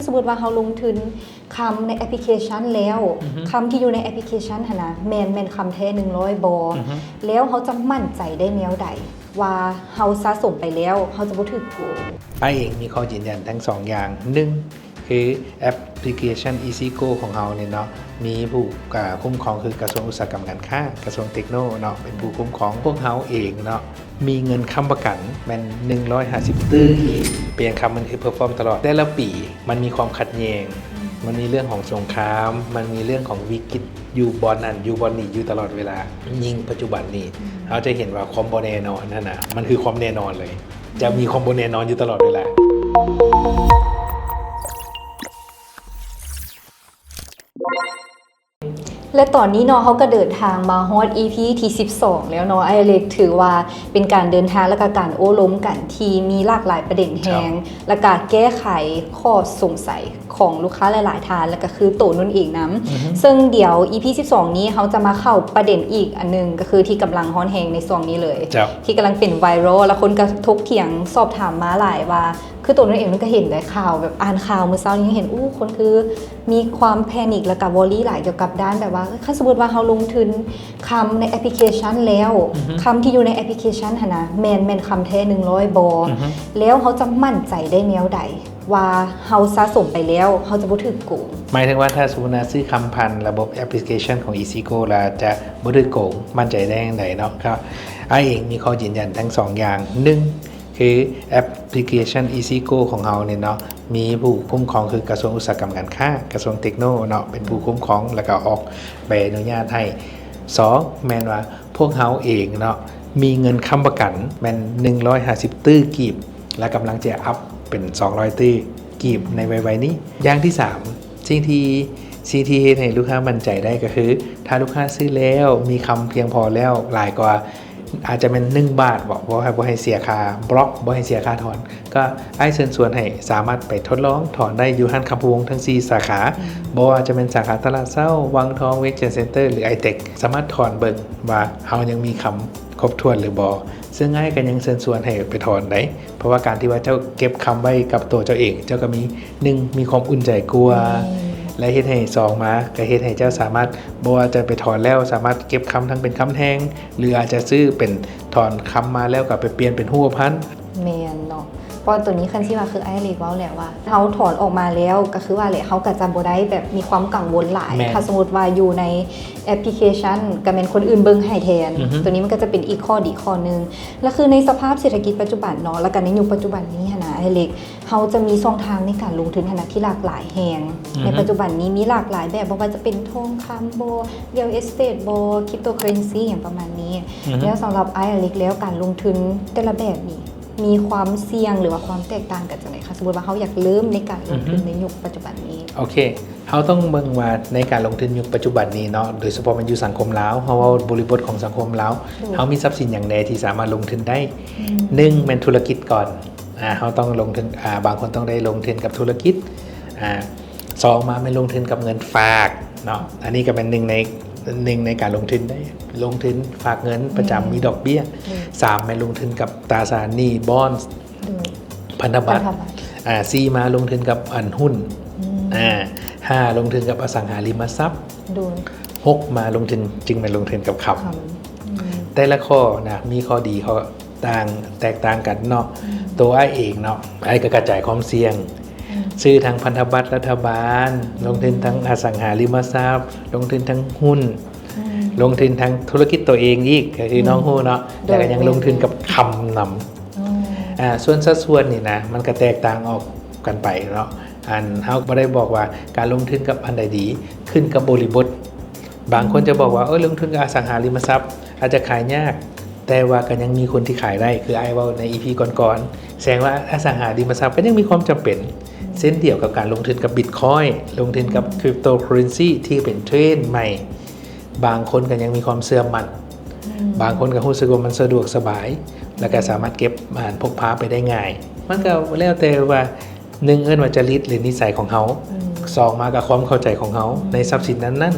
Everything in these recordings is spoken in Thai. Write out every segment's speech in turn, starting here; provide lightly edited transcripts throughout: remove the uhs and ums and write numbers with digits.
สมมติว่าเขาลงทุนคำในแอปพลิเคชันแล้วคำที่อยู่ในแอปพลิเคชันนะแมนคำแท้100 บอแล้วเขาจะมั่นใจได้แนวใดว่าเขาสะสมไปแล้วเขาจะบ่ถูกโกงป้าเองมีข้อยืนยันทั้ง2อย่าง1คือแอปพลิเคชัน EasyGo ของเราเนี่ยเนาะมีผู้คุ้มครองคือกระทรวงอุตสาหกรรมการค้ากระทรวงเทคโนโลยีเนาะเป็นผู้คุ้มครองพวกเราเองเนาะมีเงินค้ำประกันมัน150ตื้อเปลี่ยนคำมันคือเพอร์ฟอร์มตลอดแต่ละปีมันมีความขัดแย้งมันมีเรื่องของสงครามมันมีเรื่องของวิกฤตอยู่บอลนั่นอยู่บอลนี่อยู่ตลอดเวลายิ่งปัจจุบันนี้เราจะเห็นว่าความบ่แน่นอนนั่นนะมันคือความแน่นอนเลยจะมีความบ่แน่นอนอยู่ตลอดเวลาและตอนนี้เนาะเขาก็เดินทางมาฮอด EP ที่12แล้วเนาะไอเล็กถือว่าเป็นการเดินทางและก็การโอ้ล้มกันที่มีหลากหลายประเด็นแฮงและการแก้ไขข้อสงสัยของลูกค้าหลายๆทานแล้วก็คือโตนุ่นเองนะซึ่งเดี๋ยว EP 12นี้เขาจะมาเข้าประเด็นอีกอันนึงก็คือที่กำลังฮอตแฮงในช่วงนี้เลยที่กำลังเป็นไวรัลและคนก็ทกเถียงสอบถามมาหลายว่าคือตัวนั้นเองมันก็เห็นได้ข่าวแบบอ่านข่าวเมื่อเช้านี้เห็นคนคือมีความแพนิคแล้วก็วอรี่หลายเกี่ยวกับด้านแบบว่าถ้าสมมติว่าเขาลงทุนคำในแอปพลิเคชันแล้วคำที่อยู่ในแอปพลิเคชันนะแมนคำแท้100 บอแล้วเขาจะมั่นใจได้แนวใดว่าเขาสะสมไปแล้วเขาจะบ่ถูกโกงหมายถึงว่าถ้าสมมติซื้อคำพันระบบแอปพลิเคชันของ EasyGo แล้วจะบ่ถูกโกงมั่นใจได้อย่างไรเนาะครับไอเองมีข้อยืนยันทั้ง2อย่าง1คือแอปพลิเคชัน EasyGo ของเราเนี่ยเนาะมีผู้คุ้มครองคือกระทรวงอุตสาหกรรมการค้ากระทรวงเทคโนโลยีเนาะเป็นผู้คุ้มครองแล้วก็ออกใบอนุญาตให้2แม่นว่าพวกเราเองเนาะมีเงินค้ำประกันแม่น150ตื้อกีบและกำลังจะอัพเป็น200ตื้อกีบในไวๆนี้อย่างที่3สิ่งที่CT ให้ลูกค้ามั่นใจได้ก็คือถ้าลูกค้าซื้อแล้วมีคำเพียงพอแล้วหลายกว่าอาจจะเป็น1 บาทบอกให้เสียค่าบล็อกบ่ให้เสียค่าถอนก็ไอ้เชิญชวนให้สามารถไปทดลองถอนได้อยู่ห้างคำพวงทั้ง4สาขาบ่ว่าจะเป็นสาขาตลาดเช้าวังทองเวกเซ็นเตอร์หรือ iTech สามารถถอนเบิ่งว่าเฮายังมีคำครบถ้วนหรือบ่ซึ่งง่ายกันยังเชิญชวนให้ไปถอนได้เพราะว่าการที่ว่าเจ้าเก็บคำไว้กับตัวเจ้าเองเจ้าก็มี1มีความอุ่นใจกลัวและเฮ็ดให้2มาก็เฮ็ดให้เจ้าสามารถบ่ว่าจะไปถอนแล้วสามารถเก็บคำทั้งเป็นคำแทงหรืออาจจะซื้อเป็นถอนคำมาแล้วก็ไปเปลี่ยนเป็นหัวพันแม่นเนาะเพราะตัวนี้คันที่ว่าคือไอ้เล็กเว้าแหละว่าเขาถอนออกมาแล้วก็คือว่าแหละเขาก็จะบ่ได้แบบมีความกังวลหลายถ้าสมมติว่าอยู่ในแอปพลิเคชันก็เป็นคนอื่นเบิ่งให้แทนตัวนี้มันก็จะเป็นอีกข้อดีข้อนึงแล้วคือในสภาพเศรษฐกิจปัจจุบันเนาะแล้วก็ในยุคปัจจุบันนี้นะไอ้เล็กเขาจะมีช่องทางในการลงทุนที่หลากหลายแห่งในปัจจุบันนี้มีหลากหลายแบบบ่ว่าจะเป็นทองคำบ่เรียลเอสเตทบ่คริปโตเคอเรนซีอย่างประมาณนี้แล้วสำหรับไอ้เล็กแล้วการลงทุนแต่ละแบบนี้มีความเสี่ยงหรือว่าความแตกต่างกันจากไหนคะสมมติว่าเขาอยากเริ่มในการลงทุนในยุคปัจจุบันนี้โอเคเขาต้องเบิ่งว่าในการลงทุนยุคปัจจุบันนี้เนาะโดยเฉพาะมันอยู่สังคมลาวเพราะว่าบริบทของสังคมลาวเขามีทรัพย์สินอย่างใดที่สามารถลงทุนได้1เป็นธุรกิจก่อนเขาต้องลงทุนบางคนต้องได้ลงทุนกับธุรกิจ2มาไม่ลงทุนกับเงินฝากเนาะอันนี้ก็เป็นหนึ่งในการลงทุนได้ลงทุนฝากเงินประจำมีดอกเบี้ย3มาลงทุนกับตราสารหนี้บอนด์พันธบัตร4มาลงทุนกับหุ้น5ลงทุนกับอสังหาริมทรัพย์6มาลงทุนจึงมาลงทุนกับคำแต่ละข้อนะมีข้อดีข้อแตกต่างกันเนาะตัวไอ้เองเนาะไอ้ก็กระจายความเสี่ยงซื้อทางพันธบัตรรัฐบาลลงทุนทั้งอสังหาริมทรัพย์ลงทุนทั้งหุ้นลงทุนทั้งธุรกิจตัวเองอีกก็คือน้องฮู้เนาะแต่ก็ยังลงทุนกับคำนำส่วนสัดส่วนนี่นะมันก็แตกต่างออกกันไปเนาะเขาไม่ได้บอกว่าการลงทุนกับอันใดดีขึ้นกับบริบทบางคนจะบอกว่าลงทุนกับอสังหาริมทรัพย์อาจจะขายยากแต่ว่าก็ยังมีคนที่ขายได้คือไอ้ว่าใน EP ก่อนๆแสดงว่าอสังหาริมทรัพย์ก็ยังมีความจำเป็นเส้นเดียวกับการลงทุนกับ Bitcoin ลงทุนกับคริปโตเคอเรนซีที่เป็นเทรนด์ใหม่บางคนก็ยังมีความเชื่อมั่นบางคนก็รู้สึกว่ามันสะดวกสบายแล้วก็สามารถเก็บพกพาไปได้ง่ายมันก็แล้วแต่ว่า1ว่าจริตหรือนิสัยของเขา2มากับความเข้าใจของเขาในทรัพย์สินนั้น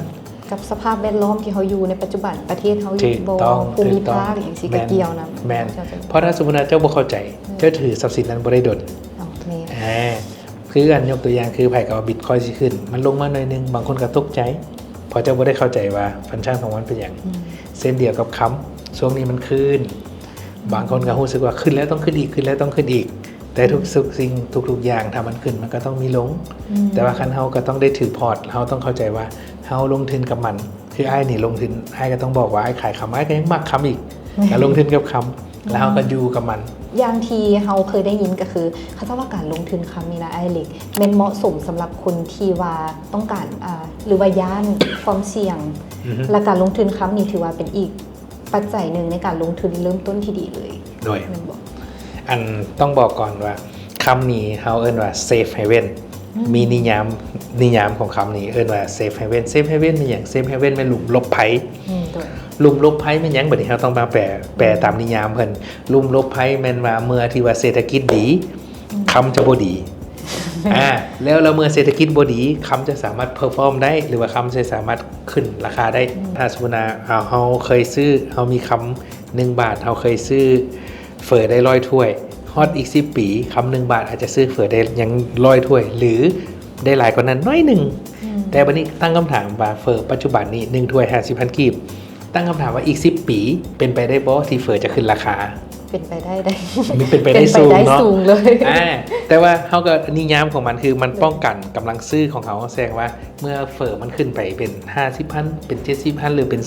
กับสภาพแวดล้อมที่เขาอยู่ในปัจจุบันประเทศเขาอยู่บ่ภูมิภาคอย่างสิก็เกี่ยวนะแม่นเพราะถ้าสมมุติว่าเจ้าบ่เข้าใจเจ้าถือทรัพย์สินนั้นบ่ได้ดลคื คือกันยกตัวอย่างคือไผก็บิตคอยสิขึ้นมันลงมาหน่อยนึงบางคนก็ตกใจเพราะเจ้าบ่ได้เข้าใจว่าฟังก์ชันของมันเป็นอย่างเส้นเดียวกับค้ำช่วงนี้มันขึ้นบางคนก็รู้สึกว่าขึ้นแล้วต้องขึ้นอีกขึ้นแล้วต้องขึ้นอีกแต่ทุกสิ่งทุกอย่างถ้ามันขึ้นมันก็ต้องมีลงแต่ว่าคันเฮาก็ต้องได้ถือพอร์ตเฮาต้องเข้าใจว่าเฮาลงทุนกับมันคือไอ้นี่ลงทุนไอ้ก็ต้องบอกว่าไอ้ขายคำไอ้ก็ยังมักคำอีกแล้วลงทุนกับคำแล้วเฮาก็อยู่กับมันอย่างที่เฮาเคยได้ยินก็คือเขาจะว่าการลงทุนคำนี้นะไอเล็กเป็นเหมาะสมสำหรับคนที่ว่าต้องการหรือว่าย่านความเสี่ยงและการลงทุนคำนี้ถือว่าเป็นอีกปัจจัยหนึ่งในการลงทุนเริ่มต้นที่ดีเลยโดยอันต้องบอกก่อนว่าคำนี้เฮาเอิ้นว่า safe haven มีนิยามของคำนี้เอิ้นว่า safe haven safe haven เป็นอย่าง safe haven เป็นหลุมหลบภัยหลุมหลบภัยเป็นหยังบัดนี้เฮาต้องมาแปลตามนิยามเพิ่นหลุมหลบภัยแม่นว่าเมื่อที่ว่าเศรษฐกิจดีคำจะบ่ดีแล้วเมื่อเศรษฐกิจบ่ดีคำจะสามารถเพอร์ฟอร์มได้หรือว่าคำจะสามารถขึ้นราคาได้ถ้าสมมุติเฮาเคยซื้อเฮามีคำ1 บาทเฮาเคยซื้อเฟอได้100 ถ้วยฮอตอีก10 ปีคำ1 บาทอาจจะซื้อเฟอได้ยัง100 ถ้วยหรือได้หลายกว่านั้นน้อยหนึ่งแต่บัดนี้ตั้งคำถามว่าเฟอปัจจุบันนี้1 ถ้วย 50,000 กีบตั้งคำถามว่าอีก10 ปีเป็นไปได้บ่ที่เฟอจะขึ้นราคาเป็นไปได้มันเป็นไปได้สูงเนาะเลยแต่ว่าเขาก็นิยามของมันคือมันป้องกันกำลังซื้อของเขาแสดงว่าเมื่อเฟอมันขึ้นไปเป็น50,000เป็น70,000หรือเป็น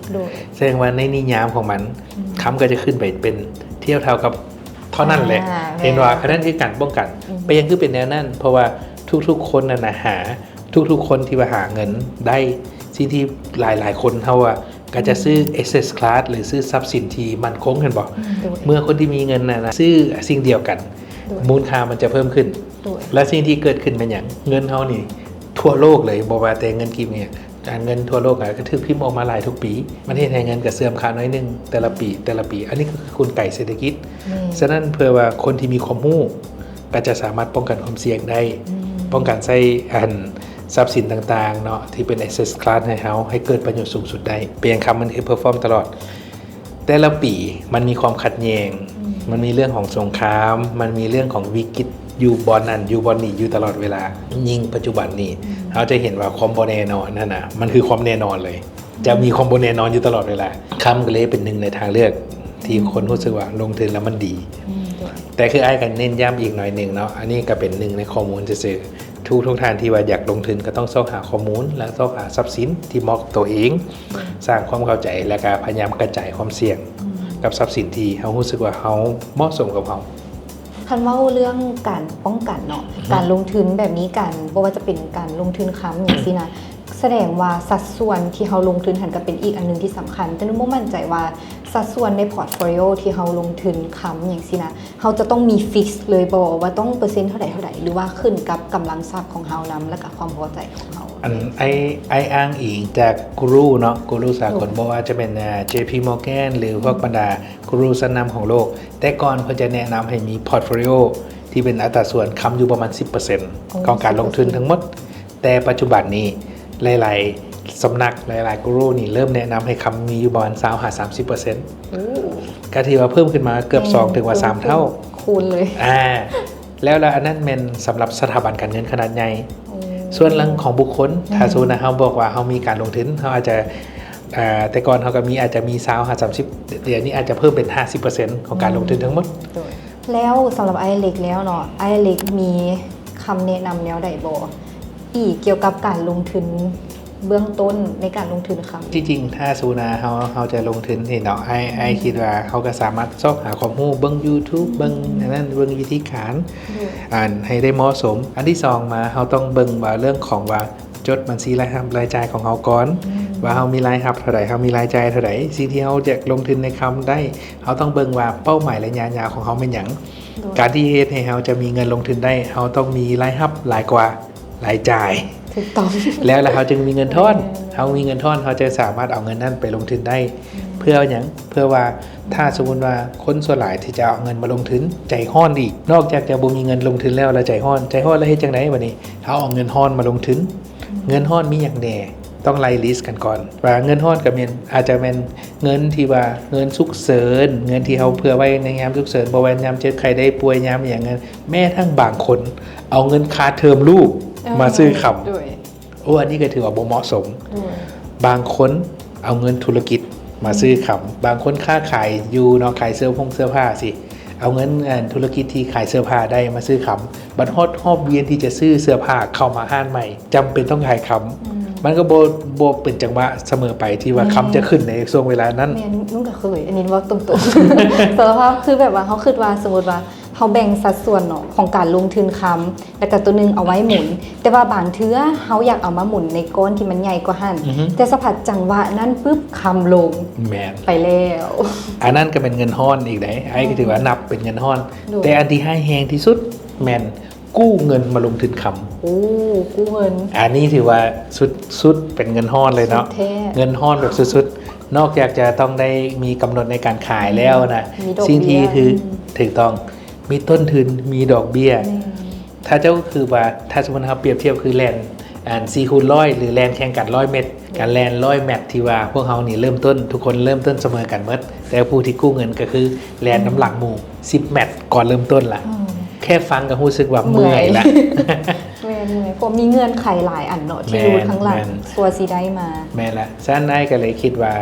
100,000แสดงว่าในนิยามของมันคำก็จะขึ้นไปเป็นเทียบเท่ากับเท่านั้นแหละเห็นว่าอันนั้นคือการป้องกันไปยังคือเป็นแนวนั้นเพราะว่าทุกๆคนน่ะหาทุกๆคนที่ว่าหาเงินได้สิ่งที่หลายๆคนเท่าว่าก็จะซื้อ asset class หรือซื้อทรัพย์สินที่มั่นคงกันบอกเมื่อคนที่มีเงินนะซื้อสิ่งเดียวกันมูลค่ามันจะเพิ่มขึ้นและสิ่งที่เกิดขึ้นเป็นอย่างเงินเฮานี่ทั่วโลกเลยบอกว่าแต่เงินกีบเนี่ยการเงินทั่วโลกก็ถือพิมพ์ออกมาหลายทุกปีประเทศไทยเงินก็เสื่อมค่าน้อยนึงแต่ละปีอันนี้ก็คือคุณไก่เศรษฐกิจฉะนั้นเพื่อว่าคนที่มีความรู้ก็จะสามารถป้องกันความเสี่ยงได้ป้องกันใช้ทรัพย์สินต่างๆเนาะที่เป็น asset class ให้เขาให้เกิดประโยชน์สูงสุดได้เปลี่ยนคำมันคือ perform ตลอดแต่ละปีมันมีความขัดแย้งมันมีเรื่องของสงครามมันมีเรื่องของวิกฤตอยู่บอนนั่นอยู่บอนนี่อยู่ตลอดเวลายิ่งปัจจุบันนี้เราจะเห็นว่าความบ่แน่นอนนั่นนะมันคือความแน่นอนเลยจะมีความบ่แน่นอนอยู่ตลอดเวลาคำก็เลยเป็นหนึ่งในทางเลือกที่คนรู้สึกว่าลงทุนแล้วมันดีแต่คือไอ้กันเน้นย้ำอีกหน่อยนึงเนาะอันนี้ก็เป็นหนึ่งในข้อมูลซื่อทุกท่านที่ว่าอยากลงทุนก็ต้องเสาะหาข้อมูลและเสาะหาทรัพย์สินที่เหมาะกับตัวเองสร้างความเข้าใจและก็พยายามกระจายความเสี่ยงกับทรัพย์สินที่เขารู้สึกว่าเขาเหมาะสมกับเขาคันว่าเรื่องการป้องกันเนาะการลงทุนแบบนี้กันบ่ว่าจะเป็นการลงทุนค้ำอย่างสินะแสดงว่าสัดส่วนที่เขาลงทุนหันก็เป็นอีกอันนึงที่สำคัญแต่นุ่มมั่นใจว่าสัดส่วนในพอร์ตโฟลิโอที่เขาลงทุนค้ำอย่างสินะเขาจะต้องมีฟิกซ์เลยบอกว่าต้องเปอร์เซ็นต์เท่าไหร่หรือว่าขึ้นกับกำลังทรัพย์ของเขานำและกับความพอใจของเขาไออ้างอิงจากกูรูเนาะกูรูสากลบอกว่าจะเป็น JP Morgan หรือพวกบรรดากูรูชั้นนำของโลกแต่ก่อนเพื่อจะแนะนำให้มีพอร์ตโฟลิโอที่เป็นอัตราส่วนค้ำอยู่ประมาณ 10% ของการลงทุนทั้งหมดแต่ปัจจุบันนี้หลายๆสำนักหลายๆกูรูนี่เริ่มแนะนำให้คำมีอยู่ประมาณ20-30%ก็ถือว่าเพิ่มขึ้นมาเกือบ2ถึงว่า3เท่าคูณเลยแล้วอันนั้นเป็นสำหรับสถาบันการเงินขนาดใหญ่ส่วนเรื่องของบุคคลถ้าสมมุติเขาบอกว่าเขามีการลงทุนเขาอาจจะแต่ก่อนเขาก็มีอาจจะมี30-30เดี๋ยวนี้อาจจะเพิ่มเป็น 50% ของการลงทุนทั้งหมดแล้วสำหรับไอเล็กแล้วเนาะไอเล็กมีคำแนะนำแนวใดบ่อีกเกี่ยวกับการลงทุนเบื้องต้นในการลงทุนครับจริงๆถ้าสูนาเขาจะลงทุนที่เนาะไอคิดว่าเขาก็สามารถซอกหาความรู้เบิ่ง YouTube เบิ่งนั่นเบิ่งวิธีการให้ได้เหมาะสมอันที่2มาเขาต้องเบิ่งว่าเรื่องของว่าจดบัญชีรายจ่ายของเขาก่อนว่าเขามีรายรับเท่าไหร่เขามีรายจ่ายเท่าไหร่สิ่งที่เขาจะลงทุนในคำได้เขาต้องเบิ่งว่าเป้าหมายระยะยาวของเขาเป็นหยังการที่เฮ็ดให้เขาจะมีเงินลงทุนได้เขาต้องมีรายรับหลายกว่ารายจ่ายถูกต้องแล้วเขาจึงมีเงินทอนเขามีเงินทอนเขาจะสามารถเอาเงินนั้นไปลงทุนได้เพื่ออย่างเพื่อว่าถ้าสมมุติว่าคนส่วนหลายที่จะเอาเงินมาลงทุนใจห้อนอีกนอกจากจะบ่มีเงินลงทุนแล้วใจห้อนแล้วเฮ็ดจังได๋บัดนี้เขาเอาเงินห้อนมาลงทุนเงินห้อนมีอย่างแน่ ต้องไล่ลิสต์กันก่อนว่าเงินฮ้อนก็มีอาจจะเป็นเงินที่ว่าเงินฉุกเฉินเงินที่เขาเผื่อไว้ในยามฉุกเฉินบ่ว่ายามเจ็บใครได้ป่วยยามอย่างเงี้ยแม้ทั้งบางคนเอาเงินค่าเทอมลูกมาซื้อขำ ด้วย โอ้อันนี้ก็ถือว่าบ่เหมาะสม ด้วย บางคนเอาเงินธุรกิจมาซื้อขำบางคนค้าขายอยู่เนาะขายเสื้อผ้าสิเอาเงินธุรกิจที่ขายเสื้อผ้าได้มาซื้อขำบัดฮอบเวียนที่จะซื้อเสื้อผ้าเข้ามาห้านใหม่จำเป็นต้องขายขำมันก็โบเป็นจังหวะเสมอไปที่ว่าขำจะขึ้นในช่วงเวลานั้น แม่นุ่งก็เคยอันนี้ว่าตรงๆ สารภาพคือแบบว่าเขาคิดว่าสมมติว่าเขาแบ่งสัดส่วนเนาะของการลงทุนค้ำแล้วก็ตัวหนึงเอาไว้หมุน แต่ว่าบางเทื่อเขาอยากเอามาหมุนในก้อนที่มันใหญ่กว่าหั่น อือฮึ แต่สัมผัสจังหวะนั้นปุ๊บค้ำลง แมน ไปแล้ว อันนั้นก็เป็นเงินห้อนอีกไหนไอ้ก็ถือว่านับเป็นเงินห้อน ดู แต่อันที่ให้แหงที่สุดแมนกู้เงินมาลงทุนคำ โอ้กู้เงิน อันนี้ถือว่าสุดเป็นเงินห้อนเลยเนาะ สุดแท้ เงินห้อนแบบสุดๆนอกจากจะต้องได้มีกำหนดในการขายแล้วนะ มีดอกเบี้ย สิ่งที่คือถูกต้องมีต้นทุนมีดอกเบี้ย ถ้าเจ้าก็คือว่าถ้าสมมติเราเปรียบเทียบคือแลน4x100หรือแลนแข่งกัน100 เมตรการแลน100 แมตช์ที่ว่าพวกเขานี่เริ่มต้นทุกคนเริ่มต้นเสมอกันหมดแต่ผู้ที่กู้เงินก็คือแลนน้ำหลังหมู่10 แมตช์ก่อนเริ่มต้นละ อืม แค่ฟังก็รู้สึกว่าเมื่อยละ แม่นๆผมมีเงื่อนไขหลายอันเนาะที่รู้ข้างหลัง แม่น สัวสิได้มา แม่นละสั้นได้ก็เลยคิดว่า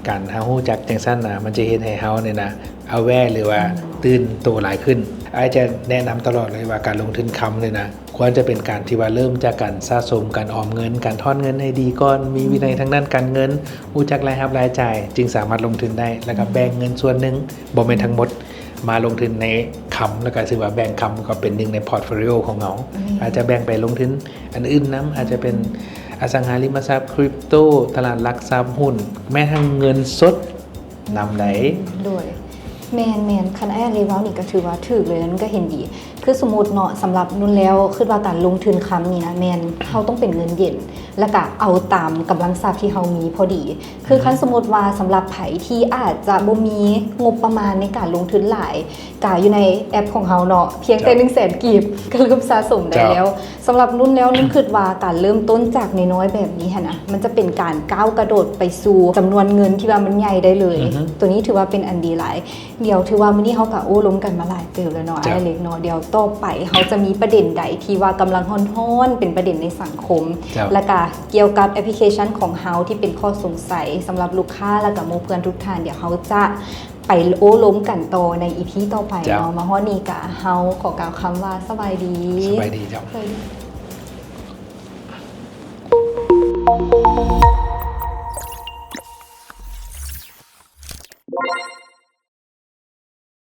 การเฮาฮู้จักจังสั้นนะมันจะเฮ็ดให้เฮาเนี่ยนะเอาแว่หรือว่าตื่นตัวหลายขึ้นอาจจะแนะนำตลอดเลยว่าการลงทุนคำเลยนะควรจะเป็นการที่ว่าเริ่มจากการสะสมการออมเงินการทอนเงินให้ดีก่อนมีวินัยทางด้านการเงินรู้จักรายรับรายจ่าย จึงสามารถลงทุนได้แล้วก็แบ่งเงินส่วนหนึ่งบ่แม่นทั้งหมด มาลงทุนในคำแล้วก็ถือว่าแบ่งคำก็เป็นหนึ่งในพอร์ตโฟลิโอของเราอาจจะแบ่งไปลงทุนอันอื่นน้ำอาจจะเป็นอสังหาริมทรัพย์คริปโตตลาดหลักทรัพย์หุ้นแม้ทั้งเงินสดนำไหน ด้วยแมนคันไอ้รีเว้านี่ก็ถือว่าถูกเลยนั่นก็เห็นดี คือสมมุติเนาะสำหรับนุ่นแล้วคือว่าการลงทุนคำนี้นะแมนเขาต้องเป็นเงินเย็นแล้วก็เอาตามกำลังทรัพย์ที่เขามีพอดี คือคันสมมติว่าสำหรับไผที่อาจจะบ่มีงบประมาณในการลงทุนหลายกาอยู่ในแอปของเขาเนาะเพียงแต่100,000กีบก็เริ่มสะสมได้แล้วสำหรับนุ่นแล้วนุ่นคิดว่าการเริ่มต้นจากน้อยๆแบบนี้นะมันจะเป็นการก้าวกระโดดไปสู่จำนวนเงินที่ว่ามันใหญ่ได้เลย ตัวนี้ถือว่าเป็นอันดีหลายเดี๋ยวถือว่ามื้อนี้เขากับโอ้ล้มกันมาหลายเติบแล้วเนาะไอ้เล็กเนาะเดี๋ยวต่อไปเขาจะมีประเด็นใดที่ว่ากำลังฮ้อนๆเป็นประเด็นในสังคม และก็เกี่ยวกับแอปพลิเคชันของเฮาที่เป็นข้อสงสัยสำหรับลูกค้าและกับหมู่เพื่อนทุกท่านเดี๋ยวเขาจะไปโอ้ล้มกันต่อในอีพีต่อไปเนาะมาฮอดนี้กะเฮาขอกล่าวคำว่าสบายดี สบายดีเจ้า สบายดี